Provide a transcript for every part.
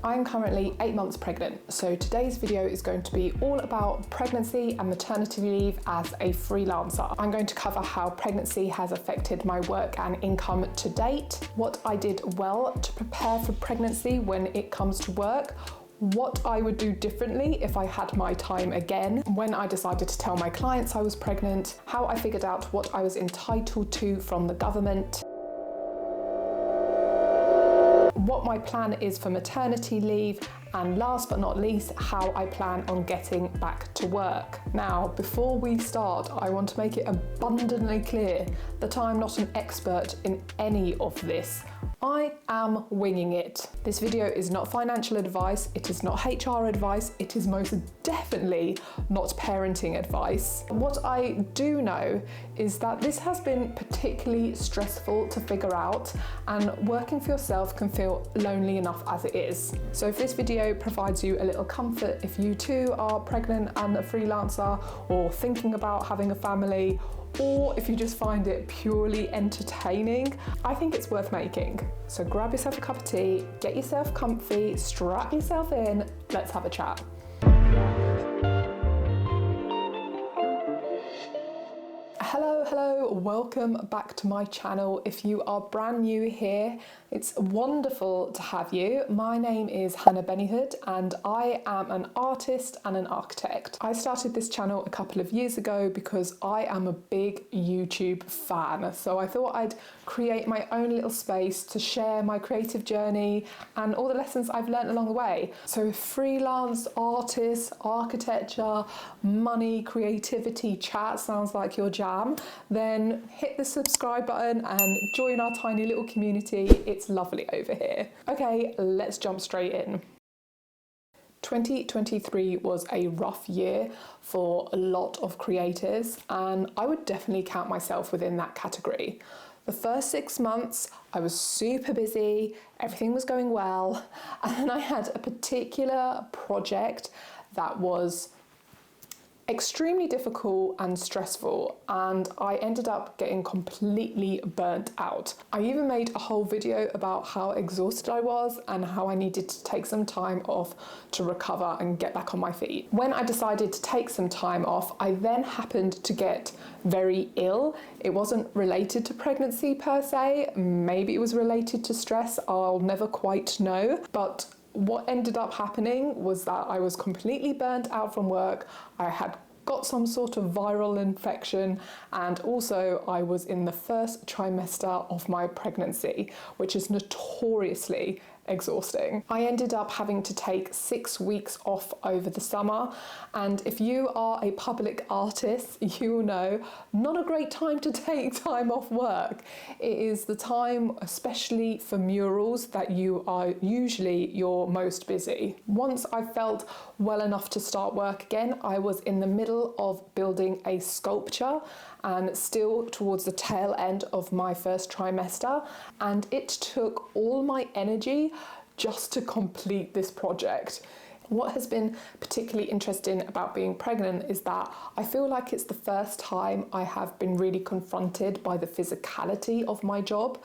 I'm currently 8 months pregnant, so today's video is going to be all about pregnancy and maternity leave as a freelancer. I'm going to cover how pregnancy has affected my work and income to date, what I did well to prepare for pregnancy when it comes to work, what I would do differently if I had my time again, when I decided to tell my clients I was pregnant, how I figured out what I was entitled to from the government, what my plan is for maternity leave, and last but not least, how I plan on getting back to work. Now, before we start, I want to make it abundantly clear that I'm not an expert in any of this. I am winging it. This video is not financial advice, it is not HR advice, it is most definitely not parenting advice. What I do know is that this has been particularly stressful to figure out, and working for yourself can feel lonely enough as it is. So if this video provides you a little comfort if you too are pregnant and a freelancer or thinking about having a family, or if you just find it purely entertaining, I think it's worth making. So grab yourself a cup of tea, get yourself comfy, strap yourself in, let's have a chat. Hello, welcome back to my channel. If you are brand new here, it's wonderful to have you. My name is Hannah Bennyhood and I am an artist and an architect. I started this channel a couple of years ago because I am a big YouTube fan. So I thought I'd create my own little space to share my creative journey and all the lessons I've learned along the way. So if freelance, artists, architecture, money, creativity, chat sounds like your jam, then hit the subscribe button and join our tiny little community. It's lovely over here. Okay, let's jump straight in. 2023 was a rough year for a lot of creators, and I would definitely count myself within that category. The first 6 months, I was super busy, everything was going well, and then I had a particular project that was extremely difficult and stressful, and I ended up getting completely burnt out. I even made a whole video about how exhausted I was and how I needed to take some time off to recover and get back on my feet. When I decided to take some time off, I then happened to get very ill. It wasn't related to pregnancy per se, maybe it was related to stress, I'll never quite know, but what ended up happening was that I was completely burnt out from work. I had got some sort of viral infection, and also I was in the first trimester of my pregnancy, which is notoriously exhausting. I ended up having to take 6 weeks off over the summer, and if you are a public artist, you will know not a great time to take time off work. It is the time, especially for murals, that you are usually your most busy. Once I felt well enough to start work again, I was in the middle of building a sculpture and still towards the tail end of my first trimester, and it took all my energy just to complete this project. What has been particularly interesting about being pregnant is that I feel like it's the first time I have been really confronted by the physicality of my job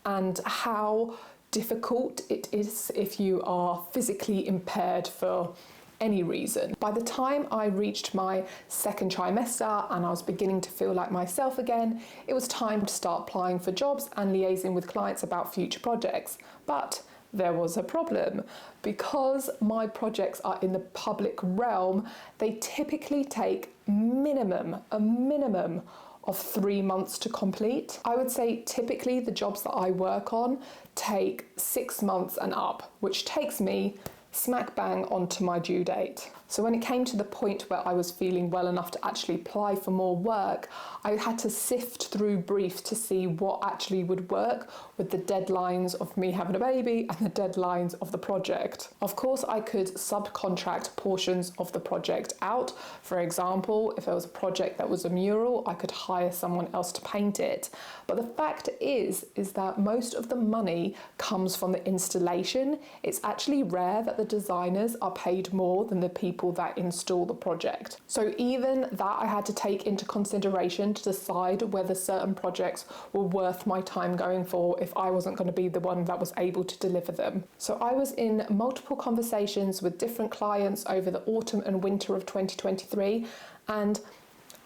and how difficult it is if you are physically impaired for any reason. By the time I reached my second trimester and I was beginning to feel like myself again, it was time to start applying for jobs and liaising with clients about future projects. But there was a problem. Because my projects are in the public realm, they typically take a minimum of 3 months to complete. I would say typically the jobs that I work on take 6 months and up, which takes me smack bang onto my due date. So when it came to the point where I was feeling well enough to actually apply for more work, I had to sift through briefs to see what actually would work with the deadlines of me having a baby and the deadlines of the project. Of course, I could subcontract portions of the project out. For example, if there was a project that was a mural, I could hire someone else to paint it. But the fact is that most of the money comes from the installation. It's actually rare that the designers are paid more than the people that install the project. So even that I had to take into consideration to decide whether certain projects were worth my time going for if I wasn't going to be the one that was able to deliver them. So I was in multiple conversations with different clients over the autumn and winter of 2023, and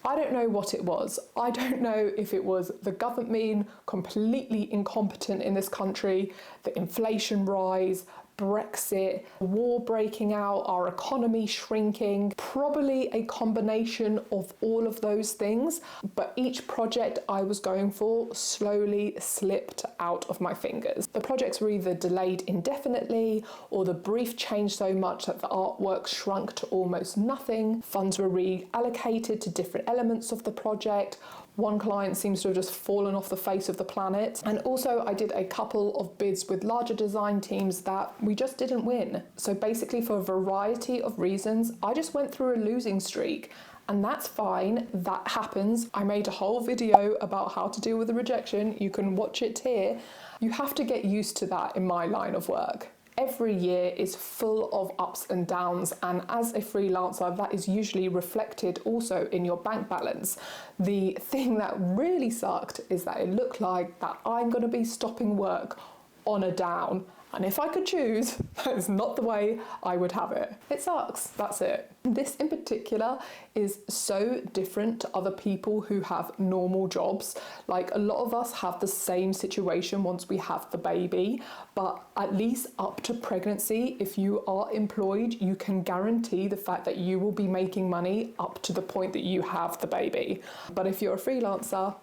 I don't know what it was. I don't know if it was the government being completely incompetent in this country, the inflation rise, Brexit, war breaking out, our economy shrinking, probably a combination of all of those things. But each project I was going for slowly slipped out of my fingers. The projects were either delayed indefinitely, or the brief changed so much that the artwork shrunk to almost nothing. Funds were reallocated to different elements of the project. One client seems to have just fallen off the face of the planet. And also I did a couple of bids with larger design teams that we just didn't win. So basically, for a variety of reasons, I just went through a losing streak. And that's fine, that happens. I made a whole video about how to deal with the rejection. You can watch it here. You have to get used to that in my line of work. Every year is full of ups and downs, and as a freelancer, that is usually reflected also in your bank balance. The thing that really sucked is that it looked like that I'm going to be stopping work on a down. And if I could choose, that is not the way I would have it. It sucks, that's it. This in particular is so different to other people who have normal jobs. Like, a lot of us have the same situation once we have the baby, but at least up to pregnancy, if you are employed, you can guarantee the fact that you will be making money up to the point that you have the baby. But if you're a freelancer,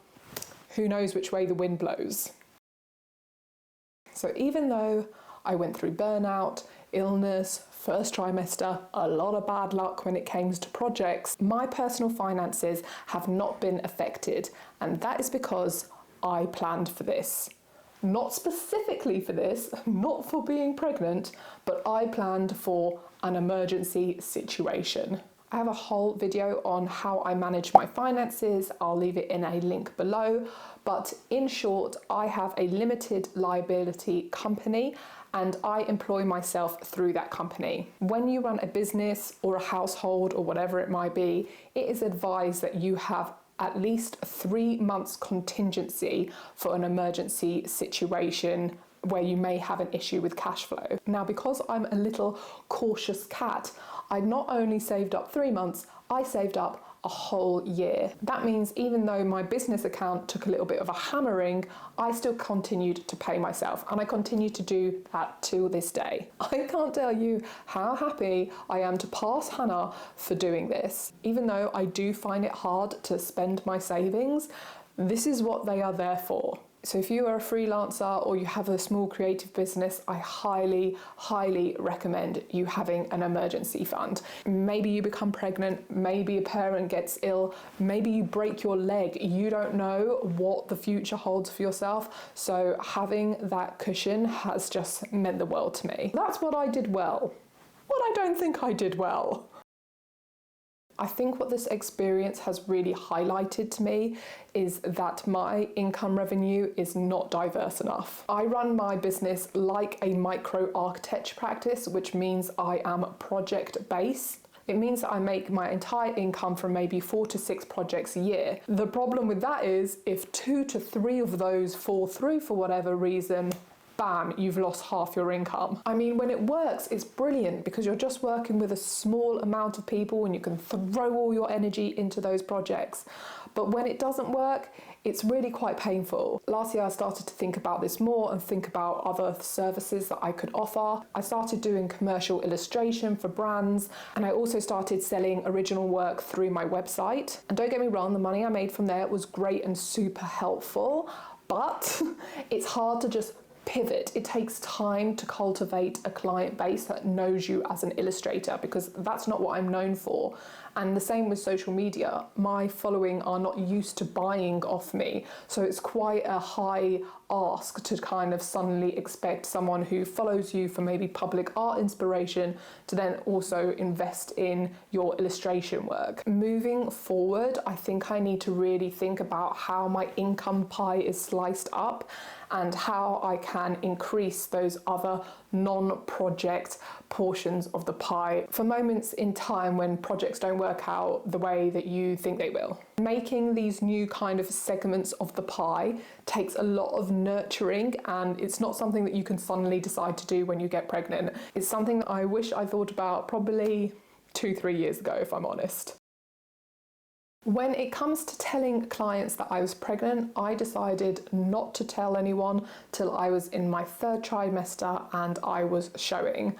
who knows which way the wind blows. So even though I went through burnout, illness, first trimester, a lot of bad luck when it came to projects, my personal finances have not been affected. And that is because I planned for this. Not specifically for this, not for being pregnant, but I planned for an emergency situation. I have a whole video on how I manage my finances. I'll leave it in a link below. But in short, I have a limited liability company and I employ myself through that company. When you run a business or a household or whatever it might be, it is advised that you have at least 3 months contingency for an emergency situation where you may have an issue with cash flow. Now, because I'm a little cautious cat, I not only saved up 3 months, I saved up a whole year. That means even though my business account took a little bit of a hammering, I still continued to pay myself, and I continue to do that to this day. I can't tell you how happy I am to pass Hannah for doing this. Even though I do find it hard to spend my savings, this is what they are there for. So if you are a freelancer or you have a small creative business, I highly, highly recommend you having an emergency fund. Maybe you become pregnant, maybe a parent gets ill, maybe you break your leg. You don't know what the future holds for yourself. So having that cushion has just meant the world to me. That's what I did well. What I don't think I did well. I think what this experience has really highlighted to me is that my income revenue is not diverse enough. I run my business like a micro architecture practice, which means I am project based. It means that I make my entire income from maybe 4 to 6 projects a year. The problem with that is if 2 to 3 of those fall through for whatever reason, bam, you've lost half your income. I mean, when it works, it's brilliant because you're just working with a small amount of people and you can throw all your energy into those projects. But when it doesn't work, it's really quite painful. Last year I started to think about this more and think about other services that I could offer. I started doing commercial illustration for brands, and I also started selling original work through my website. And don't get me wrong, the money I made from there was great and super helpful, but it's hard to just pivot. It takes time to cultivate a client base that knows you as an illustrator, because that's not what I'm known for. And the same with social media. My following are not used to buying off me, so it's quite a high ask to kind of suddenly expect someone who follows you for maybe public art inspiration to then also invest in your illustration work. Moving forward, I think I need to really think about how my income pie is sliced up and how I can increase those other non-project portions of the pie for moments in time when projects don't work out the way that you think they will. Making these new kind of segments of the pie takes a lot of nurturing, and it's not something that you can suddenly decide to do when you get pregnant. It's something that I wish I thought about probably 2-3 years ago, if I'm honest. When it comes to telling clients that I was pregnant, I decided not to tell anyone till I was in my 3rd trimester and I was showing.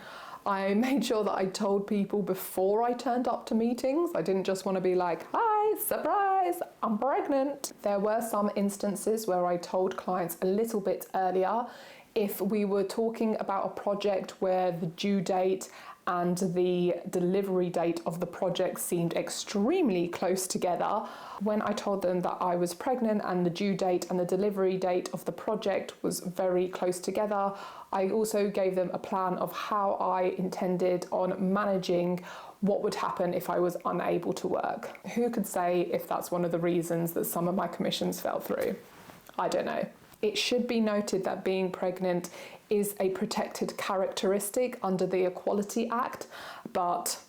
I made sure that I told people before I turned up to meetings. I didn't just want to be like, hi, surprise, I'm pregnant. There were some instances where I told clients a little bit earlier if we were talking about a project where the due date and the delivery date of the project seemed extremely close together. When I told them that I was pregnant and the due date and the delivery date of the project was very close together, I also gave them a plan of how I intended on managing what would happen if I was unable to work. Who could say if that's one of the reasons that some of my commissions fell through? I don't know. It should be noted that being pregnant is a protected characteristic under the Equality Act, but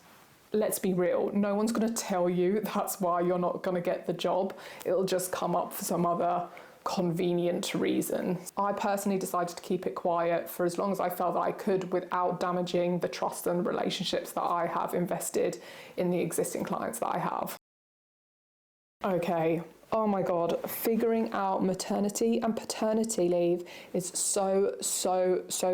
let's be real, no one's going to tell you that's why you're not going to get the job. It'll just come up for some other convenient reason. I personally decided to keep it quiet for as long as I felt that I could without damaging the trust and relationships that I have invested in the existing clients that I have. Okay. Oh my God, figuring out maternity and paternity leave is so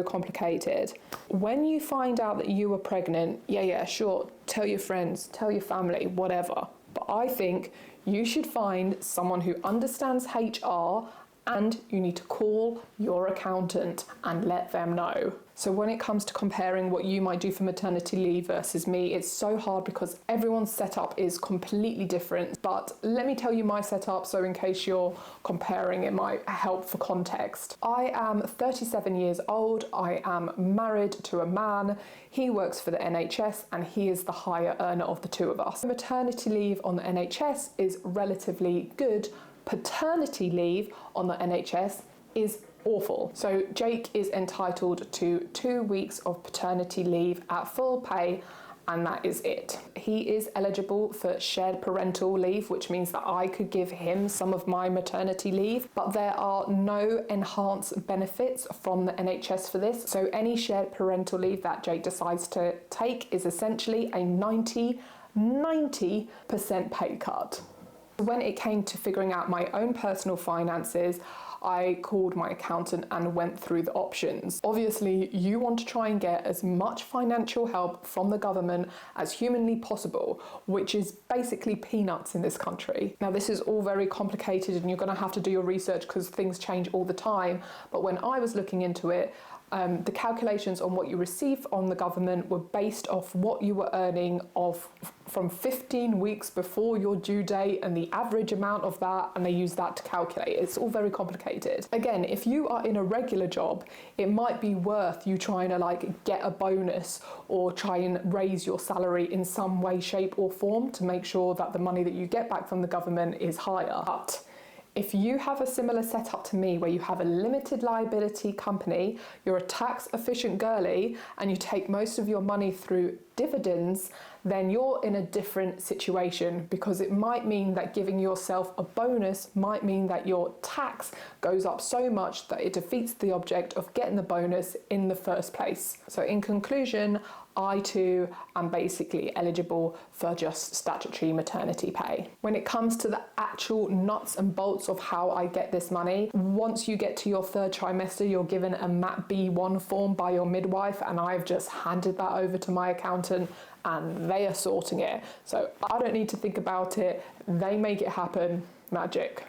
complicated. When you find out that you were pregnant, yeah, sure, tell your friends, tell your family, whatever. But I think you should find someone who understands HR, and you need to call your accountant and let them know. So when it comes to comparing what you might do for maternity leave versus me, it's so hard because everyone's setup is completely different. But let me tell you my setup, so in case you're comparing, it might help for context. I am 37 years old. I am married to a man. He works for the NHS and he is the higher earner of the two of us. Maternity leave on the NHS is relatively good. Paternity leave on the NHS is awful. So Jake is entitled to 2 weeks of paternity leave at full pay, and that is it. He is eligible for shared parental leave, which means that I could give him some of my maternity leave, but there are no enhanced benefits from the NHS for this. So any shared parental leave that Jake decides to take is essentially a 90% pay cut. When it came to figuring out my own personal finances, I called my accountant and went through the options. Obviously, you want to try and get as much financial help from the government as humanly possible, which is basically peanuts in this country. Now, this is all very complicated and you're going to have to do your research because things change all the time. But when I was looking into it, the calculations on what you receive on the government were based off what you were earning from 15 weeks before your due date and the average amount of that, and they use that to calculate. It's all very complicated. Again, if you are in a regular job, it might be worth you trying to get a bonus or try and raise your salary in some way, shape or form to make sure that the money that you get back from the government is higher. But if you have a similar setup to me where you have a limited liability company, you're a tax efficient girly and you take most of your money through dividends, then you're in a different situation, because it might mean that giving yourself a bonus might mean that your tax goes up so much that it defeats the object of getting the bonus in the first place. So in conclusion, I too am basically eligible for just statutory maternity pay. When it comes to the actual nuts and bolts of how I get this money, once you get to your 3rd trimester, you're given a MAP B1 form by your midwife, and I've just handed that over to my accountant and they are sorting it. So I don't need to think about it. They make it happen. Magic.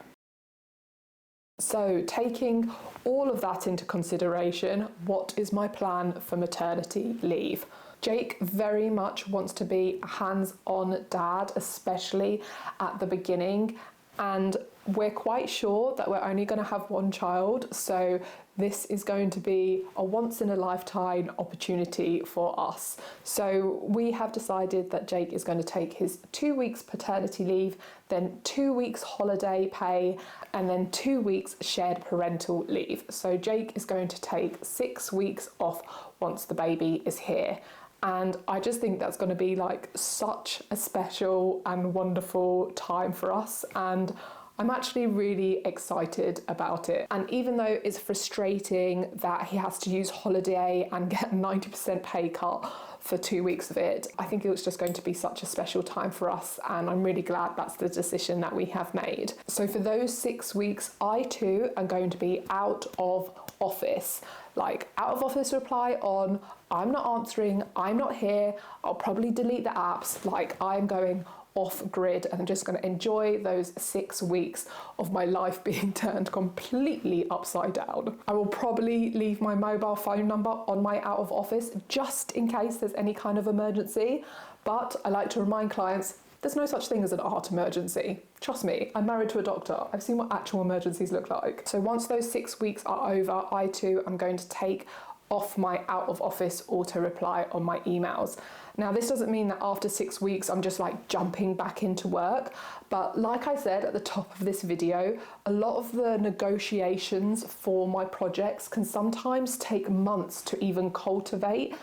So taking all of that into consideration, what is my plan for maternity leave? Jake very much wants to be a hands-on dad, especially at the beginning. And We're quite sure that we're only going to have one child, so this is going to be a once in a lifetime opportunity for us. So we have decided that Jake is going to take his 2 weeks paternity leave, then 2 weeks holiday pay, and then 2 weeks shared parental leave. So Jake is going to take 6 weeks off once the baby is here. And I just think that's going to be like such a special and wonderful time for us. And I'm actually really excited about it. And even though it's frustrating that he has to use holiday and get a 90% pay cut for 2 weeks of it, I think it's just going to be such a special time for us, and I'm really glad that's the decision that we have made. So for those 6 weeks, I too am going to be out of office. Like out of office reply on, I'm not answering, I'm not here, I'll probably delete the apps, like I'm going off grid and I'm just going to enjoy those 6 weeks of my life being turned completely upside down. I will probably leave my mobile phone number on my out of office just in case there's any kind of emergency, but I like to remind clients there's no such thing as an art emergency. Trust me, I'm married to a doctor. I've seen what actual emergencies look like. So once those 6 weeks are over, I too am going to take off my out of office auto reply on my emails. Now, this doesn't mean that after 6 weeks I'm just like jumping back into work, but like I said at the top of this video, a lot of the negotiations for my projects can sometimes take months to even cultivate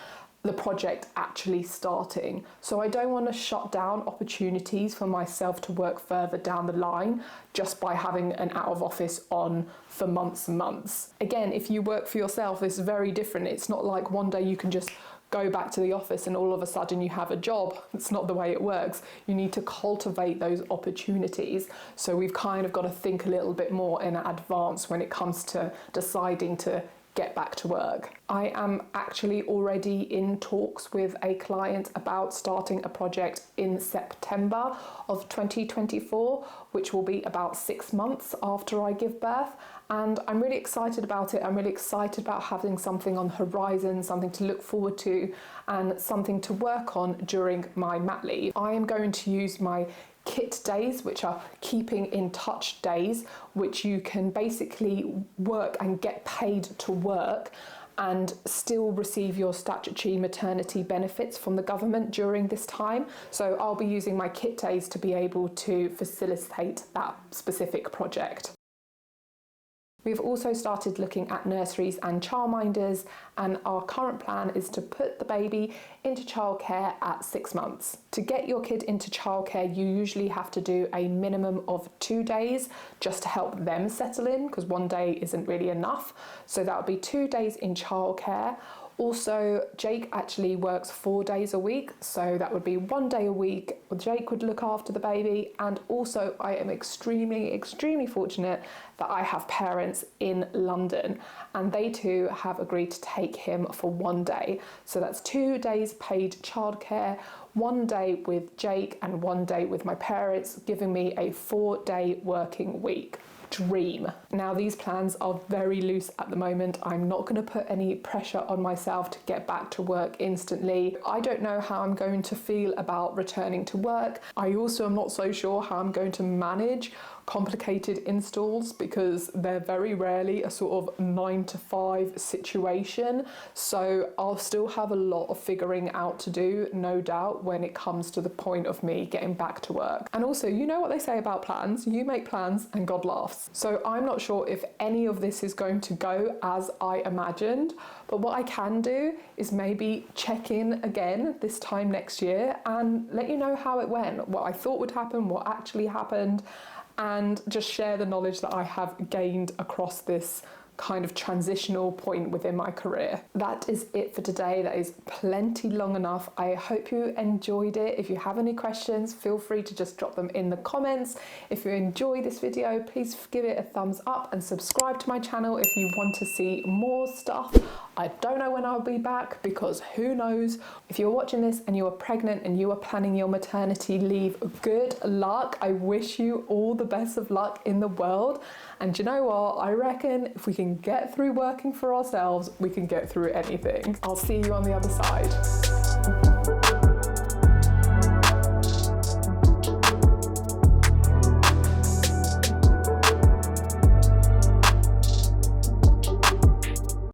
the project actually starting. So I don't want to shut down opportunities for myself to work further down the line just by having an out of office on for months and months. Again, if you work for yourself, it's very different. It's not like one day you can just go back to the office and all of a sudden you have a job. It's not the way it works. You need to cultivate those opportunities. So we've kind of got to think a little bit more in advance when it comes to deciding to get back to work. I am actually already in talks with a client about starting a project in September of 2024, which will be about 6 months after I give birth. And I'm really excited about it. I'm really excited about having something on the horizon, something to look forward to, and something to work on during my mat leave. I am going to use my kit days, which are keeping in touch days, which you can basically work and get paid to work and still receive your statutory maternity benefits from the government during this time. So I'll be using my kit days to be able to facilitate that specific project. We've also started looking at nurseries and childminders, and our current plan is to put the baby into childcare at 6 months. To get your kid into childcare, you usually have to do a minimum of 2 days just to help them settle in, because 1 day isn't really enough. So that would be 2 days in childcare. Also, Jake actually works 4 days a week, so that would be 1 day a week. Jake would look after the baby, and also I am extremely fortunate that I have parents in London, and they too have agreed to take him for 1 day. So that's 2 days paid childcare, 1 day with Jake and 1 day with my parents, giving me a 4-day working week. Dream. Now, these plans are very loose at the moment. I'm not going to put any pressure on myself to get back to work instantly. I don't know how I'm going to feel about returning to work. I also am not so sure how I'm going to manage complicated installs, because they're very rarely a sort of 9 to 5 situation. So I'll still have a lot of figuring out to do, no doubt, when it comes to the point of me getting back to work. And also, you know what they say about plans, you make plans and God laughs. So I'm not sure if any of this is going to go as I imagined, but what I can do is maybe check in again this time next year and let you know how it went, what I thought would happen, what actually happened, and just share the knowledge that I have gained across this kind of transitional point within my career. That is it for today. That is plenty long enough. I hope you enjoyed it. If you have any questions, feel free to just drop them in the comments. If you enjoy this video, please give it a thumbs up and subscribe to my channel if you want to see more stuff. I don't know when I'll be back, because who knows. If you're watching this and you are pregnant and you are planning your maternity leave, good luck. I wish you all the best of luck in the world. And you know what? I reckon if we can get through working for ourselves, we can get through anything. I'll see you on the other side.